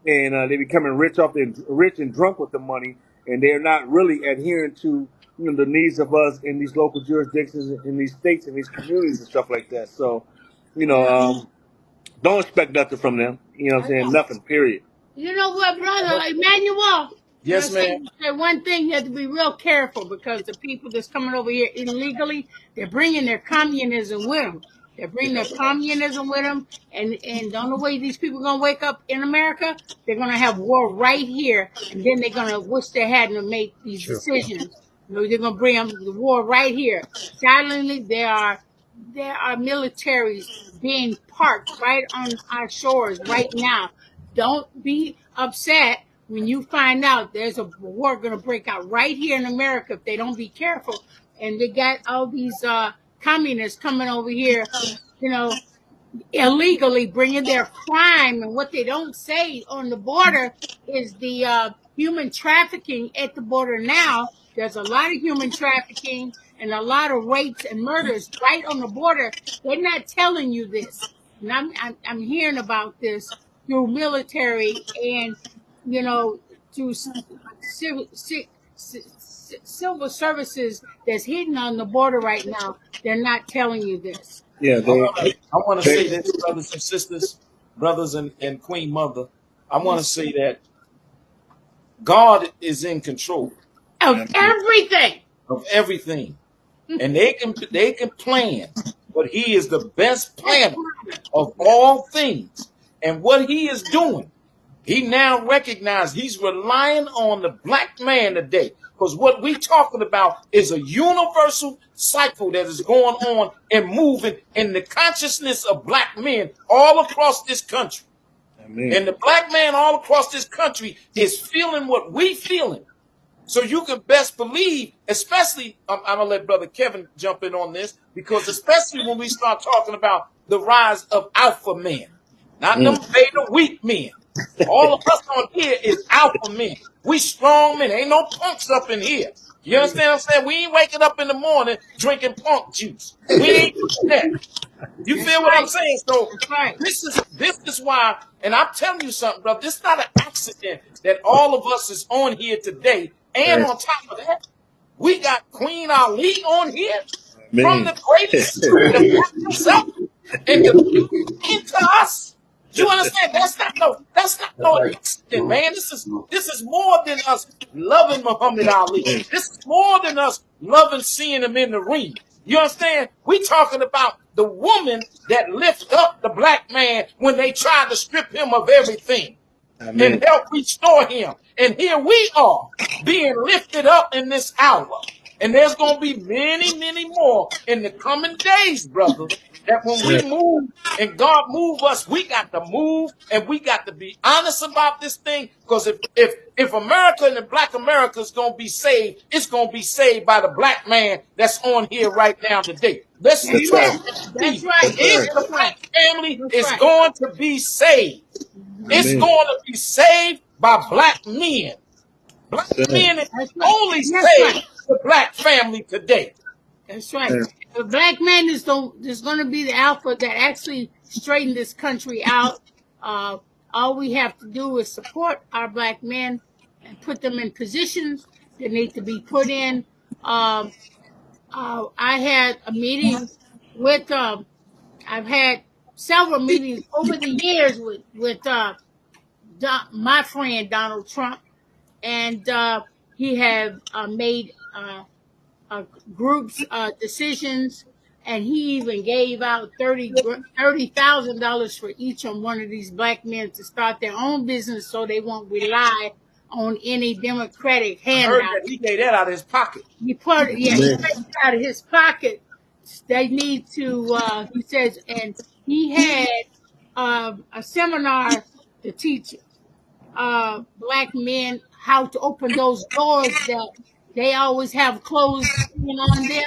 and they're becoming rich and drunk with the money, and they're not really adhering to the needs of us in these local jurisdictions, in these states, in these communities and stuff like that. So, don't expect nothing from them. You know what I'm saying? Nothing, period. You know what, brother Emmanuel? Yes, ma'am. One thing, you have to be real careful, because the people that's coming over here illegally, they're bringing their communism with them. They're bringing their communism with them, and the only way these people are going to wake up in America, they're going to have war right here, and then they're going to wish they hadn't made these decisions. They're going to bring them the war right here. Silently, there are militaries being parked right on our shores right now. Don't be upset when you find out there's a war going to break out right here in America if they don't be careful. And they got all these communists coming over here, illegally bringing their crime. And what they don't say on the border is the human trafficking at the border now. There's a lot of human trafficking and a lot of rapes and murders right on the border. They're not telling you this. And I'm hearing about this through military and, through civil services that's hidden on the border right now. They're not telling you this. Yeah, I want to say this, brothers and sisters, brothers and Queen Mother. I want to say that God is in control of everything. Of everything. And they can plan, but He is the best planner of all things. And what He is doing, He now recognizes He's relying on the black man today. Because what we talking about is a universal cycle that is going on and moving in the consciousness of black men all across this country. Amen. And the black man all across this country is feeling what we feeling. So you can best believe, especially, I'm going to let Brother Kevin jump in on this, because especially when we start talking about the rise of alpha men, not them beta weak men. All of us on here is alpha men. We strong men. Ain't no punks up in here. You understand what I'm saying? We ain't waking up in the morning drinking punk juice. We ain't doing that. You feel what I'm saying? So this is why, and I'm telling you something, brother. This is not an accident that all of us is on here today. And on top of that, we got Queen Ali on here from the greatest himself and into us. You understand? That's not no accident, man. This is more than us loving Muhammad Ali. This is more than us loving seeing him in the ring. You understand? We talking about the woman that lifted up the black man when they tried to strip him of everything and help restore him. And here we are being lifted up in this hour. And there's going to be many, many more in the coming days, brother, that when we move and God move us, we got to move and we got to be honest about this thing. Because if America and the black America is going to be saved, it's going to be saved by the black man that's on here right now today. Let's trust and see if the black family is going to be saved. It's going to be saved by black men. Black men is only saved the black family today. That's right. The black man is going to be the alpha that actually straighten this country out. All we have to do is support our black men and put them in positions that need to be put in. I had a meeting with. I've had several meetings over the years with my friend Donald Trump, and he have made groups decisions, and he even gave out $30,000 for each of one of these black men to start their own business, so they won't rely on any Democratic handout. I heard that he gave that out of his pocket. He put it out of his pocket. They need to. He says, and he had a seminar to teach black men how to open those doors that they always have closed on them.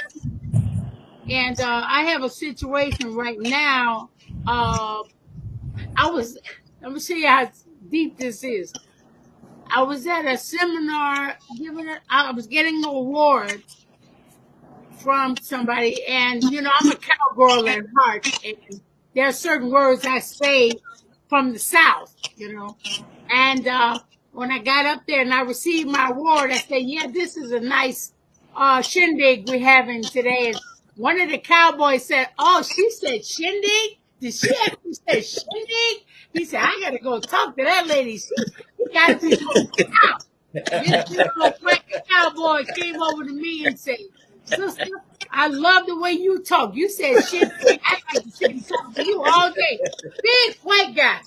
And I have a situation right now. Let me see how deep this is. I was at a seminar I was getting awards from somebody, and I'm a cowgirl at heart, and there are certain words I say from the South, and when I got up there and I received my award, I said, yeah, this is a nice shindig we're having today. And one of the cowboys said, oh, she said shindig? Did she actually say shindig? He said, I got to go talk to that lady. She got to be out. This little cracker cowboy came over to me and said, sister, I love the way you talk. You said shindig. I like to sit and talk to you all day. Big white guy.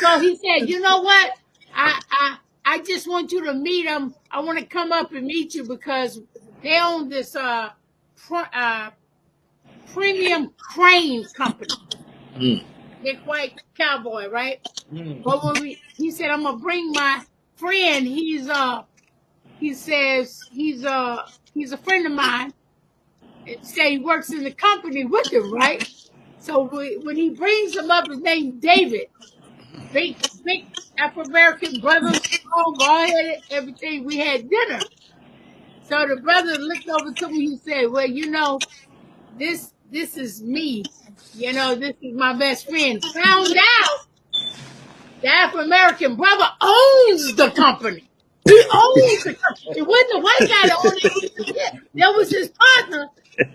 So he said, you know what? I just want you to meet them. I want to come up and meet you because they own this premium crane company. Big white cowboy, right? But he said, I'm gonna bring my friend. He says he's a friend of mine. And say he works in the company with him, right? So when he brings him up, his name David. Big Afro-American brother, strong, bald-headed, everything. We had dinner. So the brother looked over to me. He said, well, this is me. This is my best friend. Found out the Afro-American brother owns the company. He owns the company. It wasn't the white guy that owned it. That was his partner,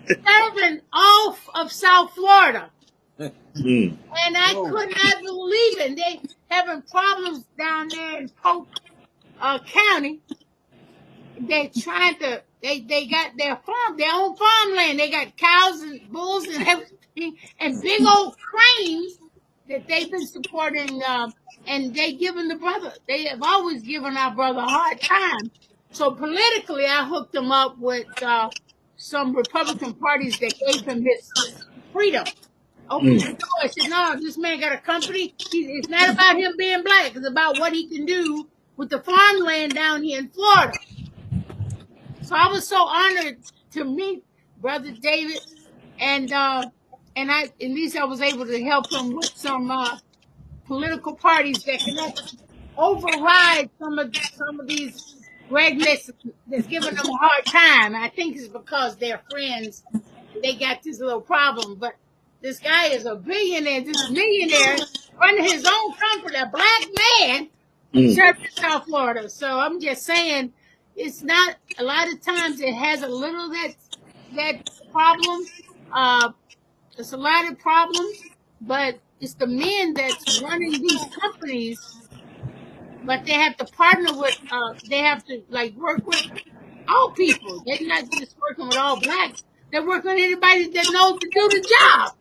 serving off of South Florida. And I could not believe it. They having problems down there in Polk County. They're trying to. They got their own farmland. They got cows and bulls and everything, and big old cranes that they've been supporting. And they have always given our brother a hard time. So politically, I hooked him up with some Republican parties that gave him his freedom. Open the door. I said, no, this man got a company. It's not about him being black. It's about what he can do with the farmland down here in Florida. So I was so honored to meet Brother David, and at least I was able to help him with some political parties that can override some of these rednecks that's giving them a hard time. I think it's because they're friends and they got this little problem, but this guy is a billionaire, this millionaire, running his own company, a black man, serving South Florida. So I'm just saying, it's not, a lot of times it has a little that problem. There's a lot of problems, but it's the men that's running these companies. But they have to partner with. They have to like work with all people. They're not just working with all blacks. They're working with anybody that knows to do the job.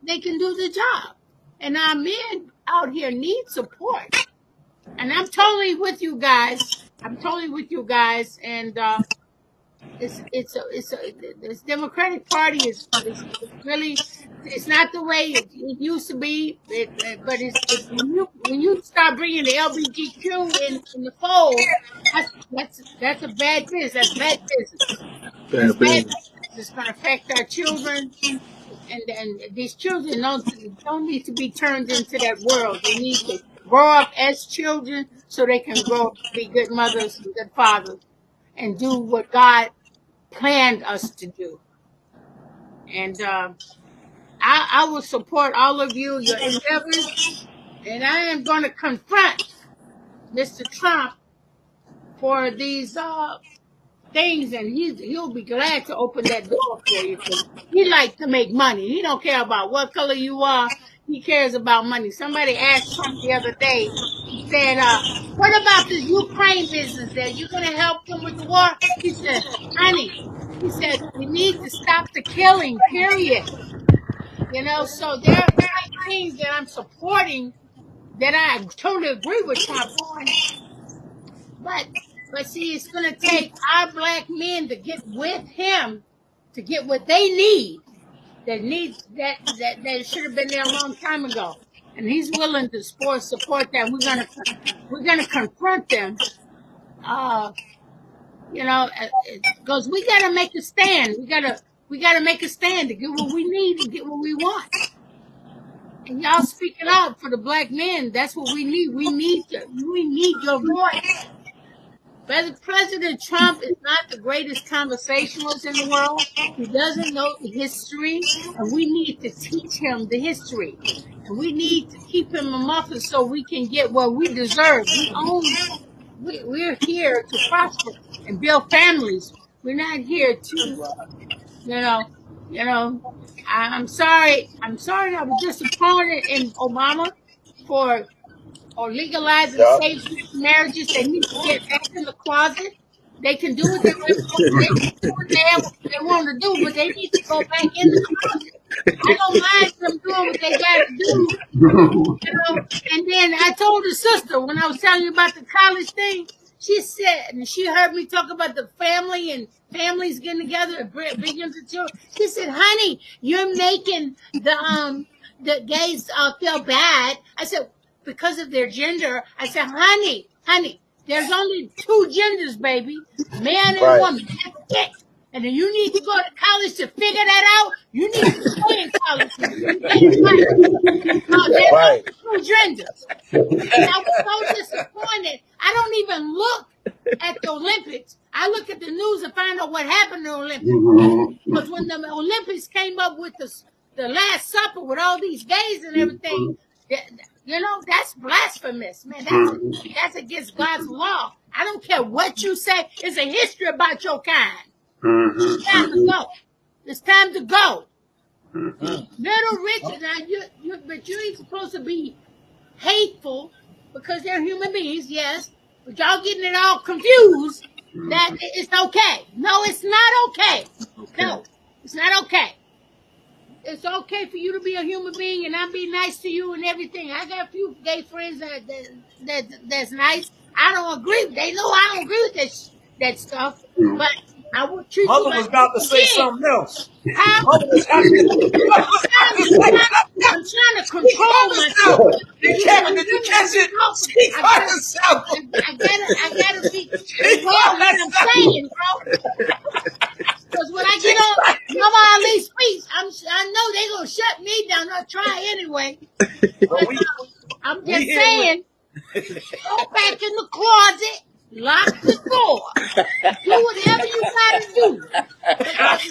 They can do the job. And our men out here need support. And I'm totally with you guys. I'm totally with you guys. And this Democratic Party is really, it's not the way it used to be. But it's when you start bringing the LGBTQ in the fold, that's a bad business. That's bad business. That's bad business. It's going to affect our children, and these children don't need to be turned into that world. They need to grow up as children so they can grow up to be good mothers and good fathers and do what God planned us to do. And I will support all of you, your endeavors, and I am going to confront Mr. Trump for these things, and he'll be glad to open that door for you, because he likes to make money. He don't care about what color you are. He cares about money. Somebody asked Trump the other day, he said, what about this Ukraine business there? You going to help them with the war? He said, honey, he said, we need to stop the killing, period. You know, so there are things that I'm supporting that I totally agree with Trump on. But see, it's going to take our black men to get with him to get what they need. That should have been there a long time ago, and he's willing to support that. We're gonna confront them. You know, because we gotta make a stand. We gotta make a stand to get what we need and get what we want. And y'all speaking out for the black men. That's what we need. We need your voice. President Trump is not the greatest conversationalist in the world. He doesn't know the history, and we need to teach him the history. And we need to keep him muffled so we can get what we deserve. We're here to prosper and build families. We're not here to, I'm sorry I was disappointed in Obama for legalizing same-sex marriages. They need to get back in the closet. They can do what they want to do, but they need to go back in the closet. I don't mind them doing what they got to do, And then I told her sister when I was telling you about the college thing. She said, and she heard me talk about the family and families getting together and bringing them to children. She said, "Honey, you're making the gays feel bad." I said, because of their gender. I said, honey, there's only two genders, baby, man and woman. That's it. And then you need to go to college to figure that out. You need to stay in college. There's only two genders. And I was so disappointed. I don't even look at the Olympics. I look at the news and find out what happened in the Olympics. Because when the Olympics came up with the Last Supper with all these gays and everything, that's blasphemous, man. That's against God's law. I don't care what you say. It's a history about your kind. It's time to go. It's time to go. Little Richard, but you ain't supposed to be hateful because they're human beings, yes. But y'all getting it all confused that it's okay. No, it's not okay. No, it's not okay. It's okay for you to be a human being and I'm be nice to you and everything. I got a few gay friends that's nice. I don't agree. They know I don't agree with that stuff. But I will treat you like was about to say something else. I'm trying to control myself. Did you catch it? I gotta be what I'm saying, bro. Because when I get on Mama Ali's speech, I know they're gonna shut me down. I'll try anyway. But, I'm just saying, go back in the closet, lock the door, do whatever you gotta do. Because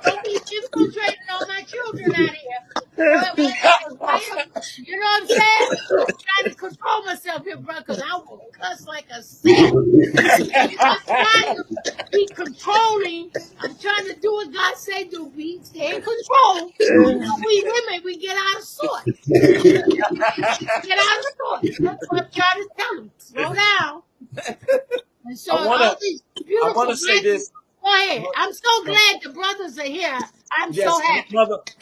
don't be infiltrating all my children out here. You know what I'm saying? I'm trying to control myself here, bro, because I will cuss like a sack. I'm trying to be controlling. I'm trying to do what God say do. Stay in control, you know, we women, we get out of sorts. Get out of sorts. That's what I'm trying to tell them. Slow down. And so all these beautiful say this. Go ahead. I'm so glad the brothers are here. I'm so happy.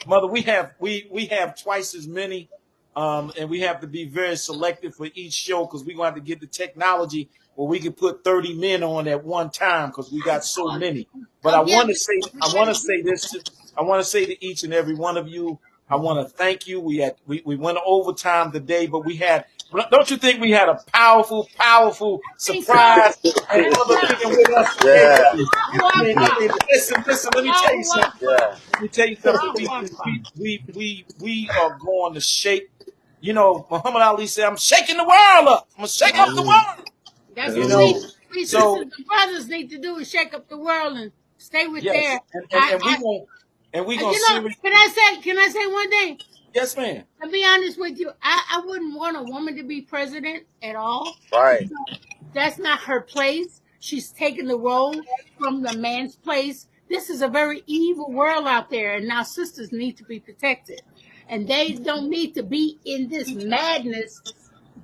Mother, we have twice as many, and we have to be very selective for each show because we're going to have to get the technology where we can put 30 men on at one time because we got so many. But I want to say this. I want to say to each and every one of you, I want to thank you. We went overtime today, but we had. Don't you think we had a powerful surprise? And with us. Yeah. Listen. Let me tell you something. Let me tell you something. We are going to shake. You know, Muhammad Ali said, "I'm shaking the world up. I'm gonna shake up the world." That's what we sisters and brothers need to do is shake up the world and stay with their. And we gonna. Can I say one thing? Yes, ma'am. To be honest with you, I wouldn't want a woman to be president at all. Right. That's not her place. She's taking the role from the man's place. This is a very evil world out there, and now sisters need to be protected. And they don't need to be in this madness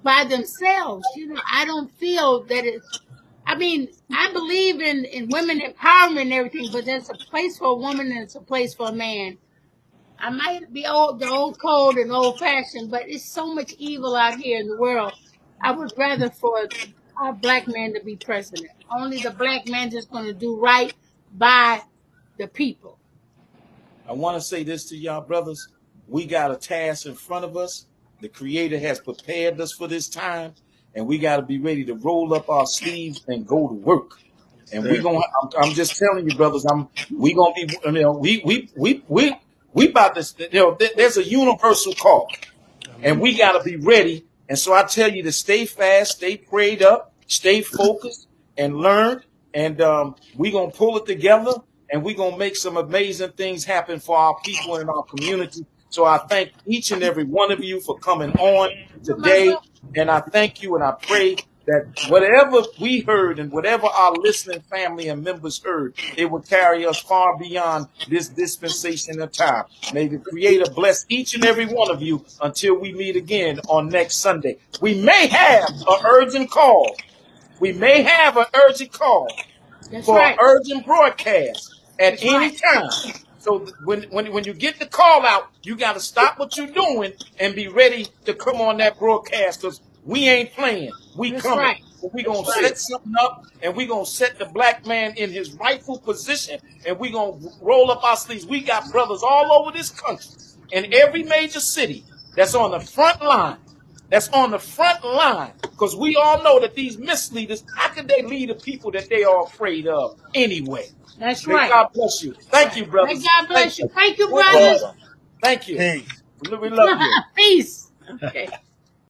by themselves. You know, I don't feel that it's, I mean, I believe in women empowerment and everything, but there's a place for a woman and it's a place for a man. I might be the old cold and old fashioned, but it's so much evil out here in the world. I would rather for our black man to be president. Only the black man is going to do right by the people. I want to say this to y'all, brothers. We got a task in front of us. The Creator has prepared us for this time, and we got to be ready to roll up our sleeves and go to work. And we're gonna. I'm just telling you, brothers. We gonna be. You know, we about to. You know, there's a universal call, and we got to be ready. And so I tell you to stay fast, stay prayed up, stay focused, and learn. And we're gonna pull it together, and we're gonna make some amazing things happen for our people and our community. So I thank each and every one of you for coming on today, and I thank you, and I pray that whatever we heard and whatever our listening family and members heard, it will carry us far beyond this dispensation of time. May the Creator bless each and every one of you until we meet again on next Sunday. We may have an urgent call. We may have an urgent call for an urgent broadcast at any time. So when you get the call out, you got to stop what you're doing and be ready to come on that broadcast because we ain't playing. We coming. We're going to set something up, and we're going to set the black man in his rightful position, and we're going to roll up our sleeves. We got brothers all over this country in every major city that's on the front line. That's on the front line because we all know that these misleaders, how could they lead the people that they are afraid of anyway? That's May God bless you. Thank you, brothers. May God bless you. Thank you, brothers. Thank you. We love you. Peace. Okay.